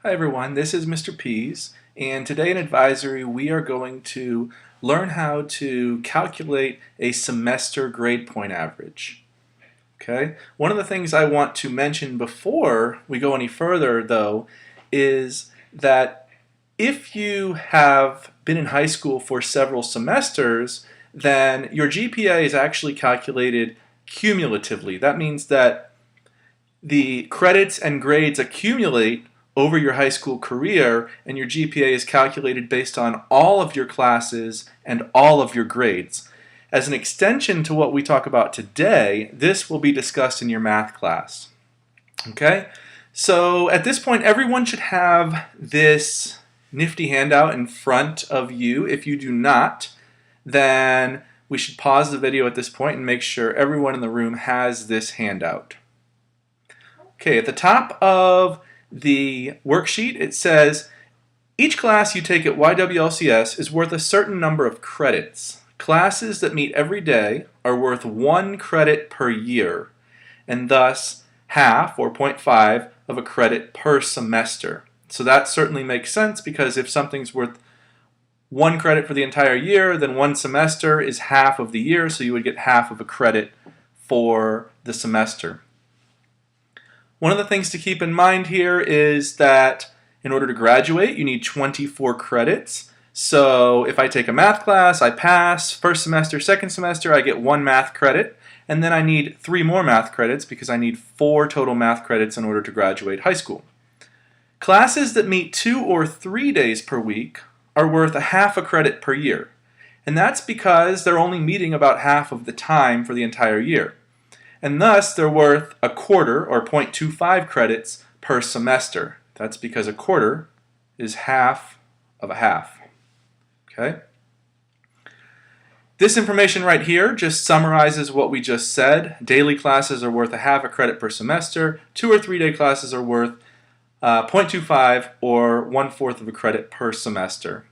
Hi everyone, this is Mr. Pease, and today in Advisory we are going to learn how to calculate a semester grade point average. Okay? One of the things I want to mention before we go any further though is that if you have been in high school for several semesters, then your GPA is actually calculated cumulatively. That means that the credits and grades accumulate over your high school career, and your GPA is calculated based on all of your classes and all of your grades. As an extension to what we talk about today, this will be discussed in your math class. Okay? So at this point, everyone should have this nifty handout in front of you. If you do not, then we should pause the video at this point and make sure everyone in the room has this handout. Okay, at the top of the worksheet it says, each class you take at YWLCS is worth a certain number of credits. Classes that meet every day are worth 1 credit per year, and thus half, or 0.5, of a credit per semester. So that certainly makes sense, because if something's worth 1 credit for the entire year, then 1 semester is half of the year, so you would get half of a credit for the semester. One of the things to keep in mind here is that in order to graduate, you need 24 credits. So if I take a math class, I pass. First semester, second semester, I get 1 math credit. And then I need 3 more math credits because I need 4 total math credits in order to graduate high school. Classes that meet 2 or 3 days per week are worth a half a credit per year. And that's because they're only meeting about half of the time for the entire year. And thus they're worth a quarter, or 0.25 credits per semester. That's because a quarter is half of a half. Okay? This information right here just summarizes what we just said. Daily classes are worth a half a credit per semester. 2 or 3 day classes are worth 0.25, or 1/4 of a credit per semester.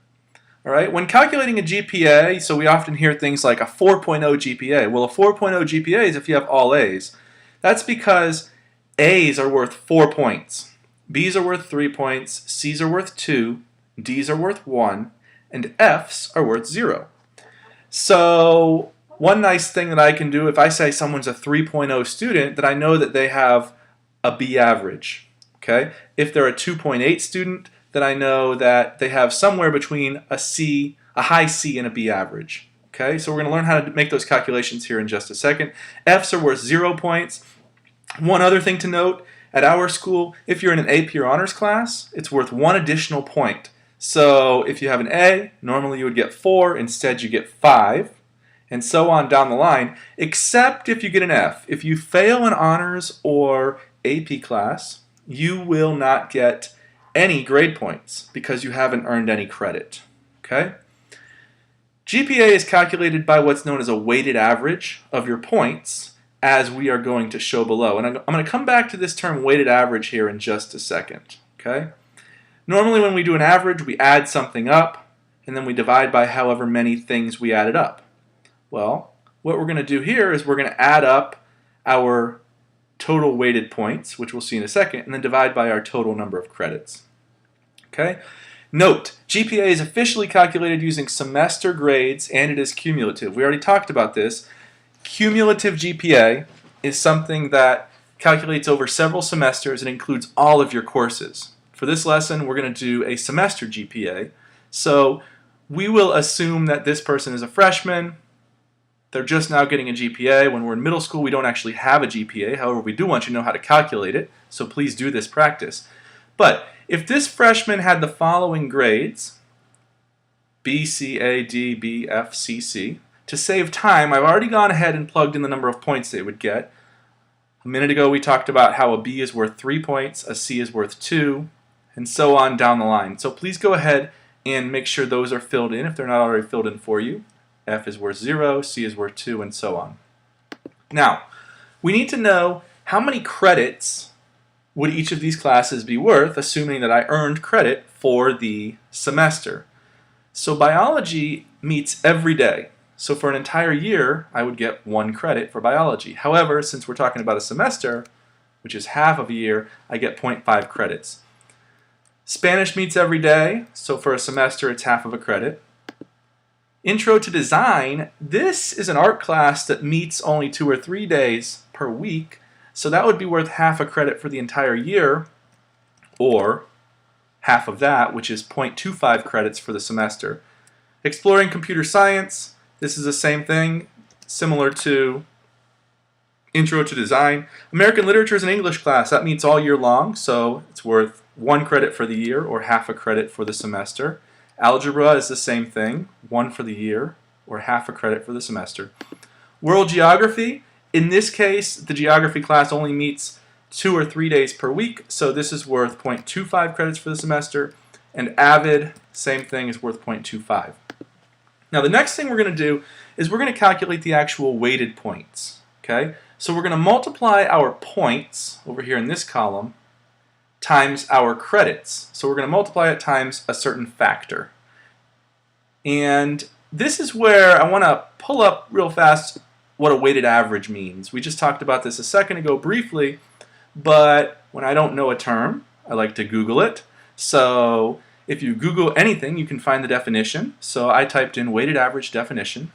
All right, when calculating a GPA, so we often hear things like a 4.0 GPA. Well, a 4.0 GPA is if you have all A's. That's because A's are worth 4 points. B's are worth 3 points, C's are worth 2, D's are worth 1, and F's are worth 0. So one nice thing that I can do, if I say someone's a 3.0 student, that I know that they have a B average. Okay? If they're a 2.8 student, then I know that they have somewhere between a C, a high C, and a B average. Okay, so we're going to learn how to make those calculations here in just a second. F's are worth 0 points. One other thing to note, at our school, if you're in an AP or honors class, it's worth 1 additional point. So if you have an A, normally you would get 4, instead you get 5, and so on down the line, except if you get an F. If you fail an honors or AP class, you will not get any grade points because you haven't earned any credit. Okay? GPA is calculated by what's known as a weighted average of your points, as we are going to show below. And I'm going to come back to this term weighted average here in just a second. Okay? Normally when we do an average, we add something up, and then we divide by however many things we added up. Well, what we're going to do here is we're going to add up our total weighted points, which we'll see in a second, and then divide by our total number of credits. Okay? Note, GPA is officially calculated using semester grades, and it is cumulative. We already talked about this. Cumulative GPA is something that calculates over several semesters and includes all of your courses. For this lesson, we're going to do a semester GPA. So we will assume that this person is a freshman. They're just now getting a GPA. When we're in middle school, we don't actually have a GPA. However, we do want you to know how to calculate it, so please do this practice. But if this freshman had the following grades, B, C, A, D, B, F, C, C, to save time, I've already gone ahead and plugged in the number of points they would get. A minute ago, we talked about how a B is worth 3 points, a C is worth 2, and so on down the line. So please go ahead and make sure those are filled in if they're not already filled in for you. F is worth 0, C is worth 2, and so on. Now, we need to know how many credits would each of these classes be worth, assuming that I earned credit for the semester. So biology meets every day. So for an entire year, I would get 1 credit for biology. However, since we're talking about a semester, which is half of a year, I get 0.5 credits. Spanish meets every day, so for a semester it's half of a credit. Intro to Design, this is an art class that meets only 2 or 3 days per week, so that would be worth half a credit for the entire year, or half of that, which is 0.25 credits for the semester. Exploring Computer Science, this is the same thing, similar to Intro to Design. American Literature is an English class, that meets all year long, so it's worth 1 credit for the year, or half a credit for the semester. Algebra is the same thing, 1 for the year, or half a credit for the semester. World Geography, in this case, the geography class only meets 2 or 3 days per week, so this is worth 0.25 credits for the semester. And Avid, same thing, is worth 0.25. Now the next thing we're going to do is we're going to calculate the actual weighted points. Okay? So we're going to multiply our points, over here in this column, times our credits. So we're going to multiply it times a certain factor. And this is where I want to pull up real fast what a weighted average means. We just talked about this a second ago briefly, but when I don't know a term, I like to Google it. So if you Google anything, you can find the definition. So I typed in weighted average definition,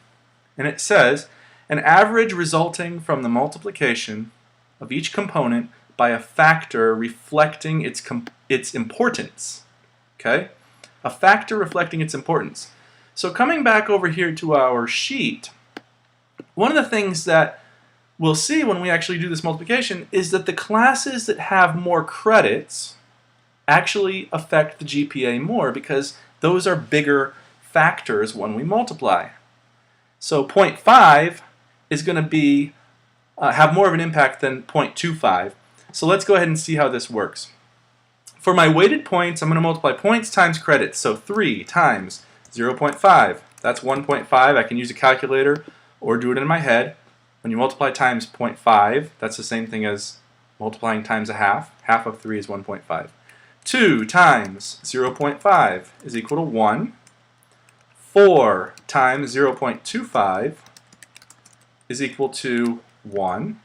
and it says an average resulting from the multiplication of each component by a factor reflecting its importance. Okay? A factor reflecting its importance. So coming back over here to our sheet, one of the things that we'll see when we actually do this multiplication is that the classes that have more credits actually affect the GPA more because those are bigger factors when we multiply. So 0.5 is going to be have more of an impact than 0.25. So let's go ahead and see how this works. For my weighted points, I'm going to multiply points times credits. So 3 times 0.5. That's 1.5. I can use a calculator or do it in my head. When you multiply times 0.5, that's the same thing as multiplying times a half. Half of 3 is 1.5. 2 times 0.5 is equal to 1. 4 times 0.25 is equal to 1.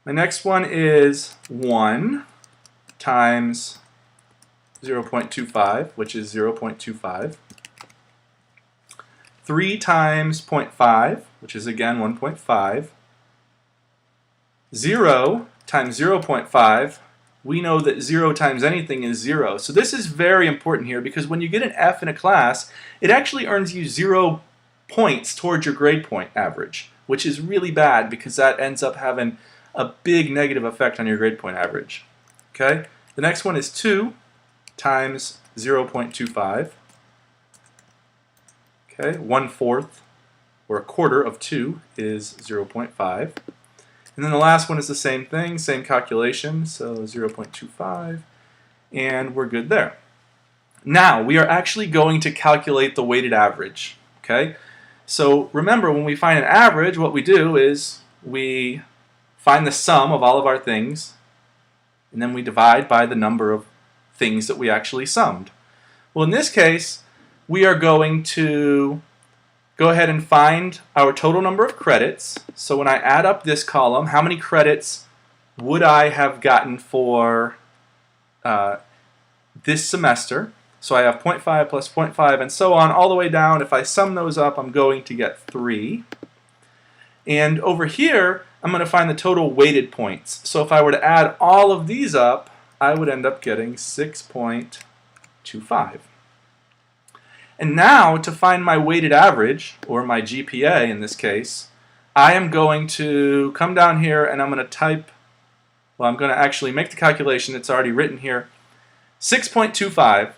My next one is 1 times 0.25, which is 0.25. 3 times 0.5, which is again 1.5. 0 times 0.5, we know that 0 times anything is 0. So this is very important here because when you get an F in a class, it actually earns you 0 points towards your grade point average, which is really bad because that ends up having a big negative effect on your grade point average. Okay? The next one is 2 times 0.25. Okay, 1/4 or a quarter of 2 is 0.5. And then the last one is the same thing, same calculation, so 0.25, and we're good there. Now, we are actually going to calculate the weighted average. Okay? So remember, when we find an average, what we do is we find the sum of all of our things, and then we divide by the number of things that we actually summed. Well, in this case, we are going to go ahead and find our total number of credits. So when I add up this column, how many credits would I have gotten for this semester? So I have 0.5 plus 0.5 and so on all the way down. If I sum those up, I'm going to get 3. And over here, I'm going to find the total weighted points. So if I were to add all of these up, I would end up getting 6.25. And now, to find my weighted average, or my GPA in this case, I am going to come down here and I'm going to type, well, I'm going to actually make the calculation. It's already written here. 6.25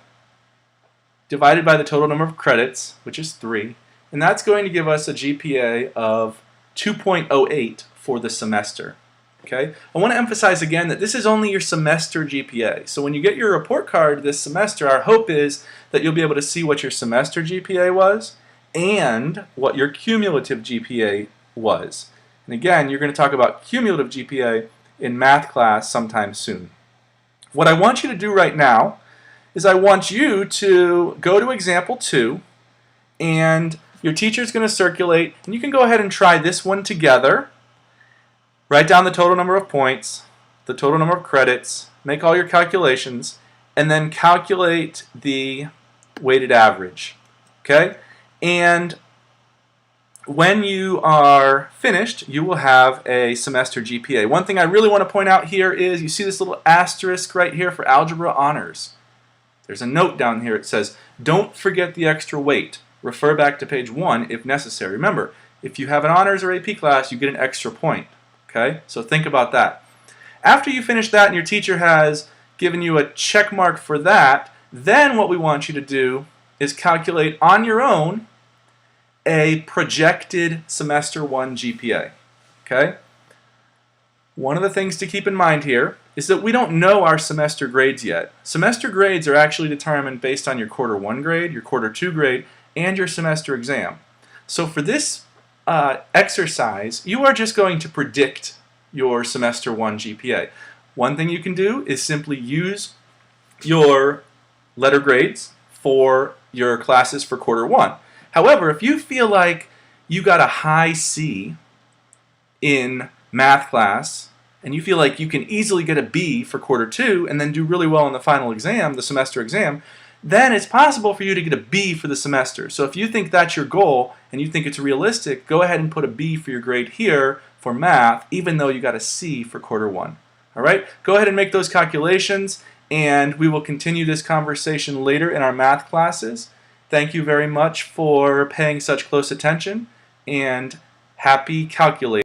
divided by the total number of credits, which is 3, and that's going to give us a GPA of 2.08 for the semester. Okay? I want to emphasize again that this is only your semester GPA. So when you get your report card this semester, our hope is that you'll be able to see what your semester GPA was and what your cumulative GPA was. And again, you're going to talk about cumulative GPA in math class sometime soon. What I want you to do right now is I want you to go to example 2, and your teacher's going to circulate, and you can go ahead and try this one together. Write down the total number of points, the total number of credits, make all your calculations, and then calculate the weighted average. Okay? And when you are finished, you will have a semester GPA. One thing I really want to point out here is you see this little asterisk right here for algebra honors. There's a note down here. It says, don't forget the extra weight. Refer back to page 1 if necessary. Remember, if you have an honors or AP class, you get an extra point. Okay? So think about that. After you finish that and your teacher has given you a check mark for that, then what we want you to do is calculate on your own a projected semester 1 GPA. Okay? One of the things to keep in mind here is that we don't know our semester grades yet. Semester grades are actually determined based on your quarter 1 grade, your quarter 2 grade, and your semester exam. So for this exercise, you are just going to predict your semester 1 GPA. One thing you can do is simply use your letter grades for your classes for quarter 1. However, if you feel like you got a high C in math class and you feel like you can easily get a B for quarter 2 and then do really well in the final exam, the semester exam, then it's possible for you to get a B for the semester. So if you think that's your goal and you think it's realistic, go ahead and put a B for your grade here for math, even though you got a C for quarter 1. All right? Go ahead and make those calculations, and we will continue this conversation later in our math classes. Thank you very much for paying such close attention, and happy calculating.